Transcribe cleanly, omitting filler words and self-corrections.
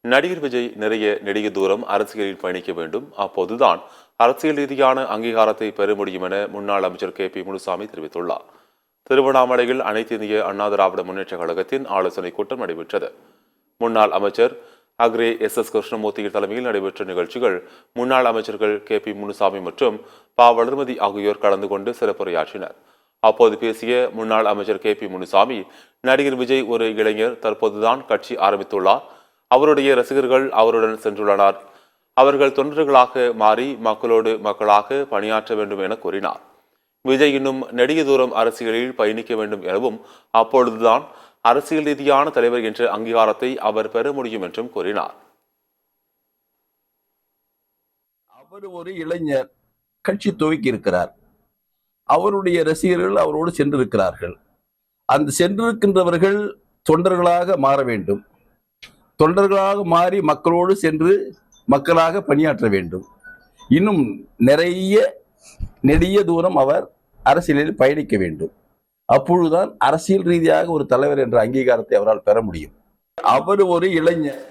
நடிகர் விஜய் நிறைய நெடிய தூரம் அரசியலில் பயணிக்க வேண்டும், அப்போதுதான் அரசியல் ரீதியான அங்கீகாரத்தை பெற முடியும் என முன்னாள் அமைச்சர் KP முனுசாமி தெரிவித்துள்ளார். திருவண்ணாமலையில் அனைத்து இந்திய அண்ணா திராவிட முன்னேற்ற கழகத்தின் ஆலோசனைக் கூட்டம் நடைபெற்றது. முன்னாள் அமைச்சர் அக்ரே SS கிருஷ்ணமூர்த்தி தலைமையில் நடைபெற்ற நிகழ்ச்சிகள் முன்னாள் அமைச்சர்கள் KP முனுசாமி மற்றும் வளர்மதி ஆகியோர் கலந்து கொண்டு சிறப்புரையாற்றினர். அப்போது பேசிய முன்னாள் அமைச்சர் KP முனுசாமி, நடிகர் விஜய் ஒரு இளைஞர், தற்போதுதான் கட்சி ஆரம்பித்துள்ளார். அவருடைய ரசிகர்கள் அவருடன் சென்றுள்ளனர். அவர்கள் தொண்டர்களாக மாறி மக்களோடு மக்களாக பணியாற்ற வேண்டும் என கூறினார். விஜய் இன்னும் நெடிய தூரம் அரசியலில் பயணிக்க வேண்டும் எனவும், அப்பொழுதுதான் அரசியல் ரீதியான தலைவர் என்ற அங்கீகாரத்தை அவர் பெற முடியும் என்றும் கூறினார். அவர் ஒரு இளைஞர், கட்சி துவக்கி இருக்கிறார். அவருடைய ரசிகர்கள் அவரோடு சென்றிருக்கிறார்கள். அந்த சென்றிருக்கின்றவர்கள் தொண்டர்களாக மாற வேண்டும். தொண்டர்களாக மாறி மக்களோடு சென்று மக்களாக பணியாற்ற வேண்டும். இன்னும் நெடிய தூரம் அவர் அரசியலில் பயணிக்க வேண்டும். அப்பொழுதுதான் அரசியல் ரீதியாக ஒரு தலைவர் என்ற அங்கீகாரத்தை அவரால் பெற முடியும். அவர் ஒரு இளைஞர்.